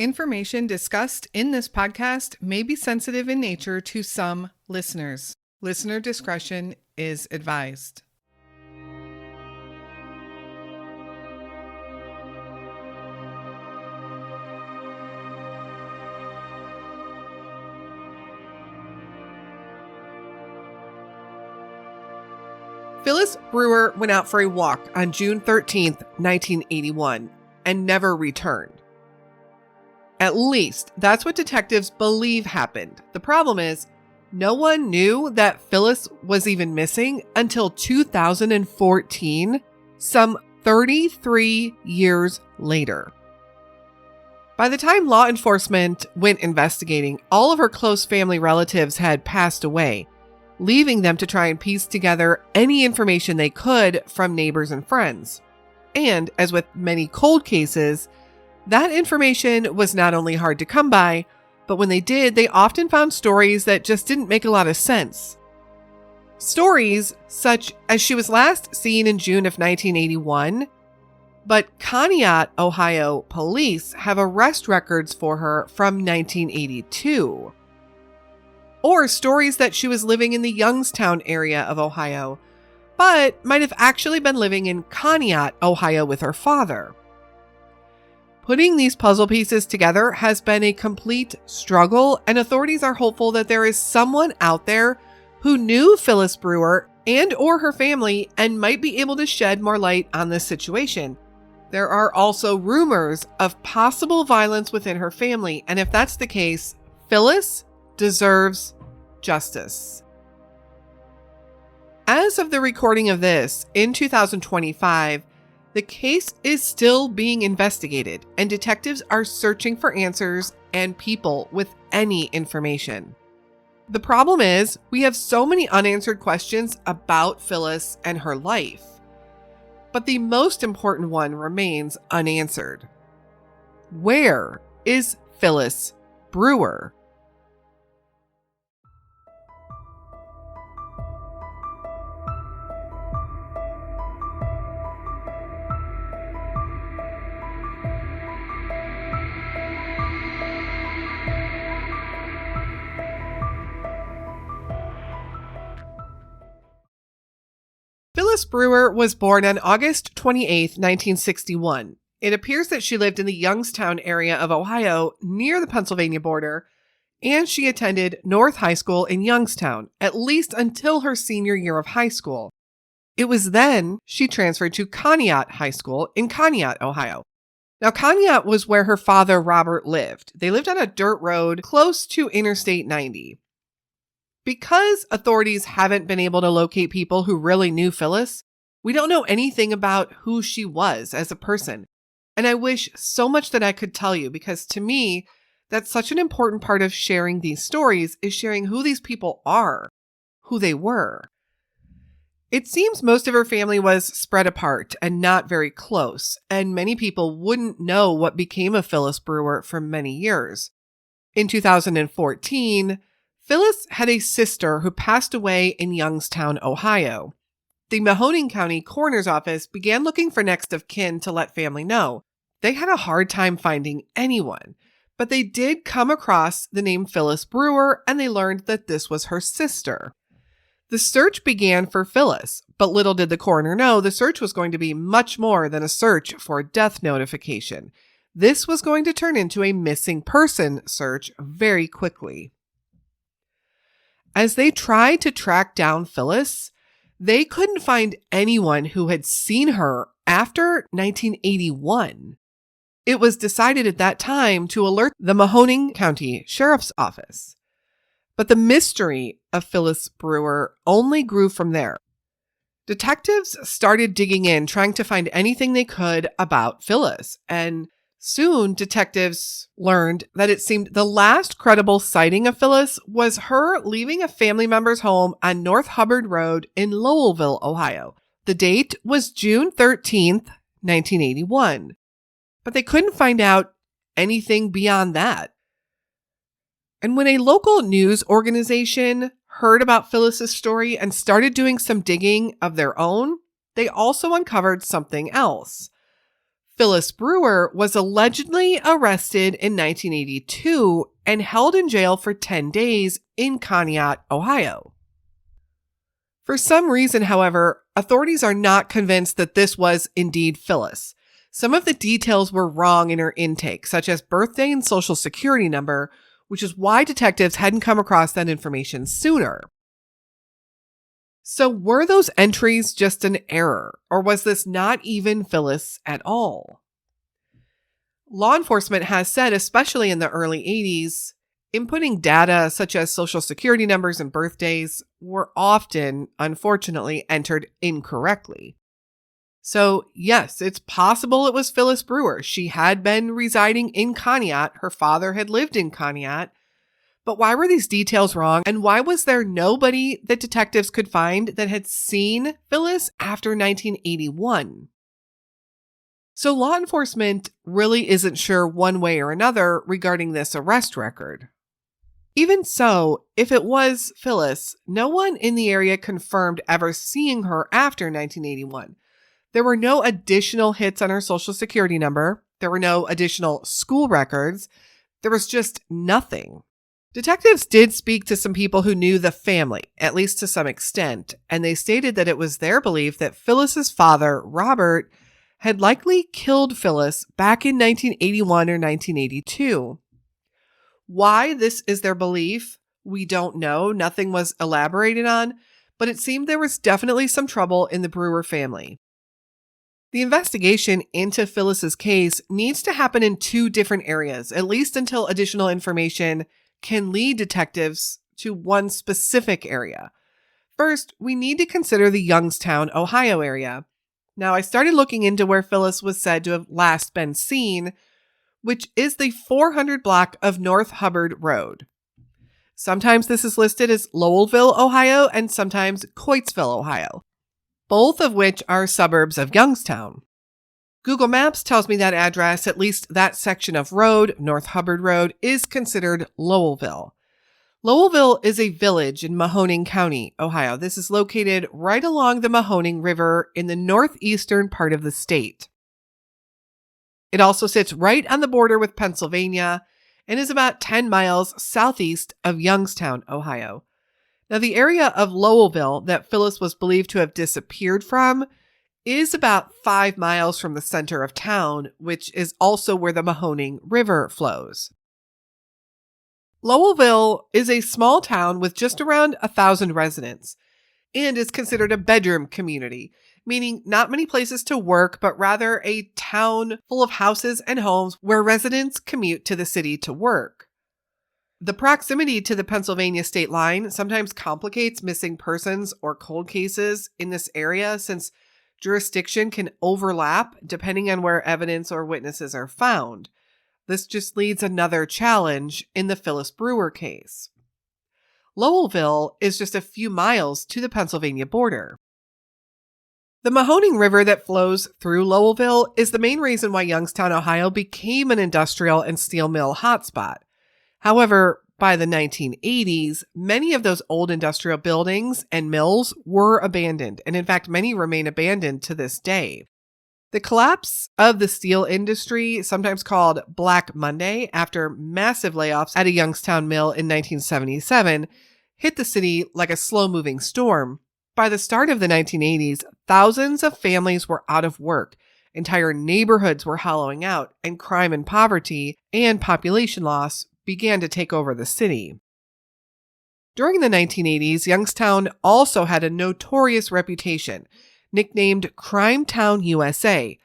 Information discussed in this podcast may be sensitive in nature to some listeners. Listener discretion is advised. Phyllis Brewer went out for a walk on June 13th, 1981, and never returned. At least, that's what detectives believe happened. The problem is, no one knew that Phyllis was even missing until 2014, some 33 years later. By the time law enforcement went investigating, all of her close family relatives had passed away, leaving them to try and piece together any information they could from neighbors and friends. And as with many cold cases, that information was not only hard to come by, but when they did, they often found stories that just didn't make a lot of sense. Stories such as she was last seen in June of 1981, but Conneaut, Ohio police have arrest records for her from 1982. Or stories that she was living in the Youngstown area of Ohio, but might have actually been living in Conneaut, Ohio with her father. Putting these puzzle pieces together has been a complete struggle, and authorities are hopeful that there is someone out there who knew Phyllis Brewer and or her family and might be able to shed more light on this situation. There are also rumors of possible violence within her family, and if that's the case, Phyllis deserves justice. As of the recording of this, in 2025, the case is still being investigated, and detectives are searching for answers and people with any information. The problem is, we have so many unanswered questions about Phyllis and her life. But the most important one remains unanswered. Where is Phyllis Brewer? Phyllis Brewer was born on August 28, 1961. It appears that she lived in the Youngstown area of Ohio near the Pennsylvania border, and she attended North High School in Youngstown, at least until her senior year of high school. It was then she transferred to Conneaut High School in Conneaut, Ohio. Now, Conneaut was where her father, Robert, lived. They lived on a dirt road close to Interstate 90. Because authorities haven't been able to locate people who really knew Phyllis, we don't know anything about who she was as a person. And I wish so much that I could tell you, because to me, that's such an important part of sharing these stories, is sharing who these people are, who they were. It seems most of her family was spread apart and not very close, and many people wouldn't know what became of Phyllis Brewer for many years. In 2014, Phyllis had a sister who passed away in Youngstown, Ohio. The Mahoning County Coroner's Office began looking for next of kin to let family know. They had a hard time finding anyone, but they did come across the name Phyllis Brewer, and they learned that this was her sister. The search began for Phyllis, but little did the coroner know the search was going to be much more than a search for a death notification. This was going to turn into a missing person search very quickly. As they tried to track down Phyllis, they couldn't find anyone who had seen her after 1981. It was decided at that time to alert the Mahoning County Sheriff's Office. But the mystery of Phyllis Brewer only grew from there. Detectives started digging in, trying to find anything they could about Phyllis, and soon, detectives learned that it seemed the last credible sighting of Phyllis was her leaving a family member's home on North Hubbard Road in Lowellville, Ohio. The date was June 13th, 1981. But they couldn't find out anything beyond that. And when a local news organization heard about Phyllis's story and started doing some digging of their own, they also uncovered something else. Phyllis Brewer was allegedly arrested in 1982 and held in jail for 10 days in Conneaut, Ohio. For some reason, however, authorities are not convinced that this was indeed Phyllis. Some of the details were wrong in her intake, such as birthday and social security number, which is why detectives hadn't come across that information sooner. So were those entries just an error, or was this not even Phyllis at all? Law enforcement has said, especially in the early 80s, inputting data such as social security numbers and birthdays were often, unfortunately, entered incorrectly. So yes, it's possible it was Phyllis Brewer. She had been residing in Conneaut. Her father had lived in Conneaut. But why were these details wrong? And why was there nobody that detectives could find that had seen Phyllis after 1981? So law enforcement really isn't sure one way or another regarding this arrest record. Even so, if it was Phyllis, no one in the area confirmed ever seeing her after 1981. There were no additional hits on her social security number. There were no additional school records. There was just nothing. Detectives did speak to some people who knew the family, at least to some extent, and they stated that it was their belief that Phyllis's father, Robert, had likely killed Phyllis back in 1981 or 1982. Why this is their belief, we don't know. Nothing was elaborated on, but it seemed there was definitely some trouble in the Brewer family. The investigation into Phyllis's case needs to happen in two different areas, at least until additional information can lead detectives to one specific area. First, we need to consider the Youngstown, Ohio area. Now, I started looking into where Phyllis was said to have last been seen, which is the 400 block of North Hubbard Road. Sometimes this is listed as Lowellville, Ohio, and sometimes Coatesville, Ohio, both of which are suburbs of Youngstown. Google Maps tells me that address, at least that section of road, North Hubbard Road, is considered Lowellville. Lowellville is a village in Mahoning County, Ohio. This is located right along the Mahoning River in the northeastern part of the state. It also sits right on the border with Pennsylvania and is about 10 miles southeast of Youngstown, Ohio. Now, the area of Lowellville that Phyllis was believed to have disappeared from is about 5 miles from the center of town, which is also where the Mahoning River flows. Lowellville is a small town with just around 1,000 residents and is considered a bedroom community, meaning not many places to work, but rather a town full of houses and homes where residents commute to the city to work. The proximity to the Pennsylvania state line sometimes complicates missing persons or cold cases in this area, since jurisdiction can overlap depending on where evidence or witnesses are found. This just leads another challenge in the Phyllis Brewer case. Lowellville is just a few miles to the Pennsylvania border. The Mahoning River that flows through Lowellville is the main reason why Youngstown, Ohio became an industrial and steel mill hotspot. However, by the 1980s, many of those old industrial buildings and mills were abandoned, and in fact, many remain abandoned to this day. The collapse of the steel industry, sometimes called Black Monday, after massive layoffs at a Youngstown mill in 1977, hit the city like a slow-moving storm. By the start of the 1980s, thousands of families were out of work, entire neighborhoods were hollowing out, and crime and poverty and population loss began to take over the city. During the 1980s, Youngstown also had a notorious reputation, nicknamed Crime Town USA.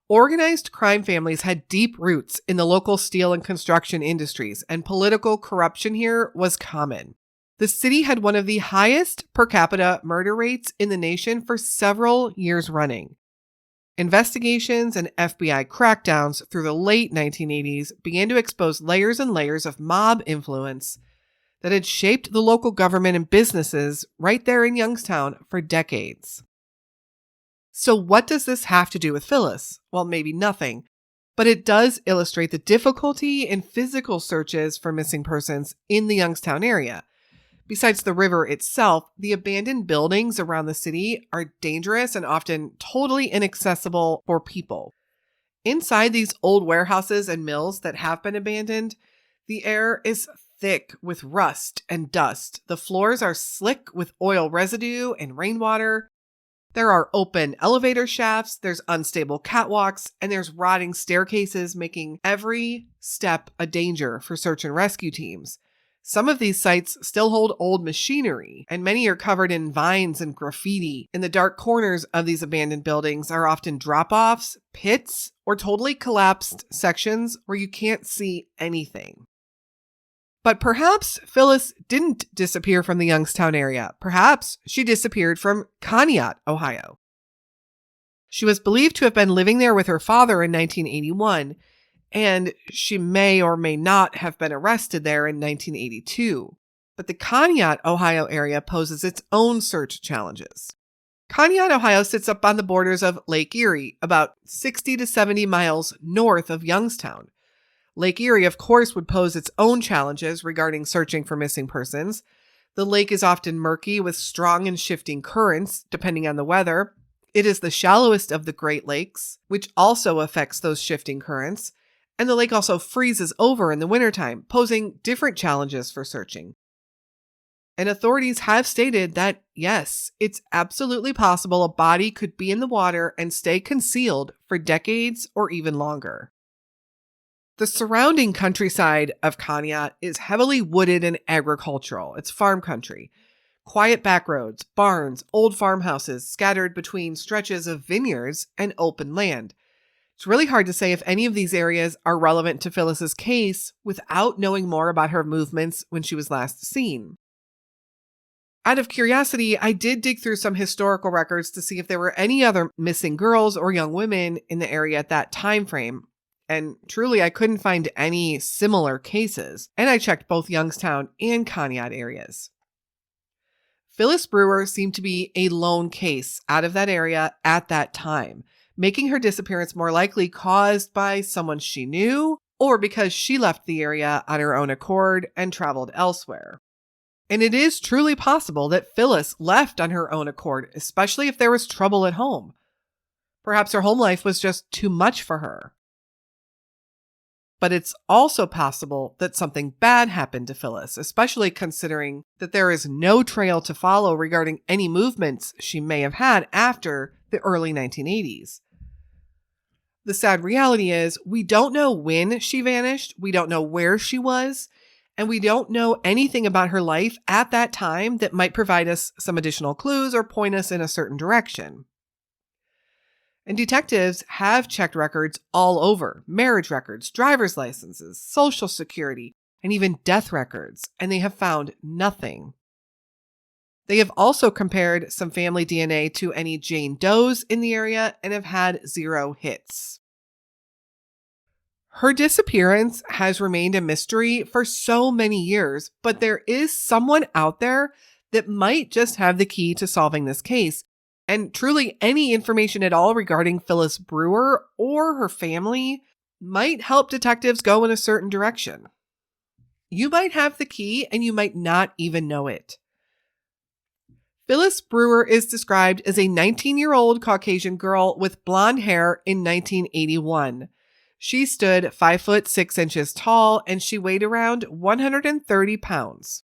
Organized crime families had deep roots in the local steel and construction industries, and political corruption here was common. The city had one of the highest per capita murder rates in the nation for several years running. Investigations and FBI crackdowns through the late 1980s began to expose layers and layers of mob influence that had shaped the local government and businesses right there in Youngstown for decades. So what does this have to do with Phyllis? Well, maybe nothing, but it does illustrate the difficulty in physical searches for missing persons in the Youngstown area. Besides the river itself, the abandoned buildings around the city are dangerous and often totally inaccessible for people. Inside these old warehouses and mills that have been abandoned, the air is thick with rust and dust. The floors are slick with oil residue and rainwater. There are open elevator shafts, there's unstable catwalks, and there's rotting staircases, making every step a danger for search and rescue teams. Some of these sites still hold old machinery, and many are covered in vines and graffiti. In the dark corners of these abandoned buildings are often drop-offs, pits, or totally collapsed sections where you can't see anything. But perhaps Phyllis didn't disappear from the Youngstown area. Perhaps she disappeared from Conneaut, Ohio. She was believed to have been living there with her father in 1981, and she may or may not have been arrested there in 1982. But the Conneaut, Ohio area poses its own search challenges. Conneaut, Ohio sits up on the borders of Lake Erie, about 60 to 70 miles north of Youngstown. Lake Erie, of course, would pose its own challenges regarding searching for missing persons. The lake is often murky with strong and shifting currents, depending on the weather. It is the shallowest of the Great Lakes, which also affects those shifting currents. And the lake also freezes over in the wintertime, posing different challenges for searching. And authorities have stated that, yes, it's absolutely possible a body could be in the water and stay concealed for decades or even longer. The surrounding countryside of Conneaut is heavily wooded and agricultural. It's farm country. Quiet back roads, barns, old farmhouses scattered between stretches of vineyards and open land. It's really hard to say if any of these areas are relevant to Phyllis's case without knowing more about her movements when she was last seen. Out of curiosity, I did dig through some historical records to see if there were any other missing girls or young women in the area at that time frame. And truly, I couldn't find any similar cases, and I checked both Youngstown and Conneaut areas. Phyllis Brewer seemed to be a lone case out of that area at that time, making her disappearance more likely caused by someone she knew or because she left the area on her own accord and traveled elsewhere. And it is truly possible that Phyllis left on her own accord, especially if there was trouble at home. Perhaps her home life was just too much for her. But it's also possible that something bad happened to Phyllis, especially considering that there is no trail to follow regarding any movements she may have had after the early 1980s. The sad reality is we don't know when she vanished, we don't know where she was, and we don't know anything about her life at that time that might provide us some additional clues or point us in a certain direction. And detectives have checked records all over, marriage records, driver's licenses, social security, and even death records, and they have found nothing. They have also compared some family DNA to any Jane Does in the area and have had 0 hits. Her disappearance has remained a mystery for so many years, but there is someone out there that might just have the key to solving this case. And truly, any information at all regarding Phyllis Brewer or her family might help detectives go in a certain direction. You might have the key and you might not even know it. Phyllis Brewer is described as a 19-year-old Caucasian girl with blonde hair in 1981. She stood 5 foot 6 inches tall and she weighed around 130 pounds.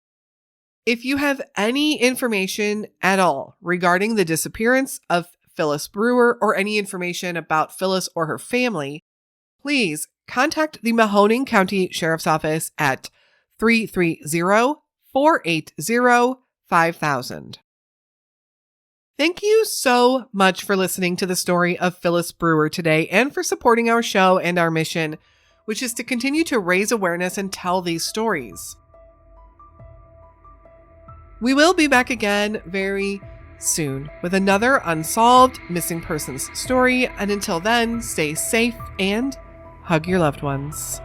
If you have any information at all regarding the disappearance of Phyllis Brewer or any information about Phyllis or her family, please contact the Mahoning County Sheriff's Office at 330-480-5000. Thank you so much for listening to the story of Phyllis Brewer today and for supporting our show and our mission, which is to continue to raise awareness and tell these stories. We will be back again very soon with another unsolved missing persons story. And until then, stay safe and hug your loved ones.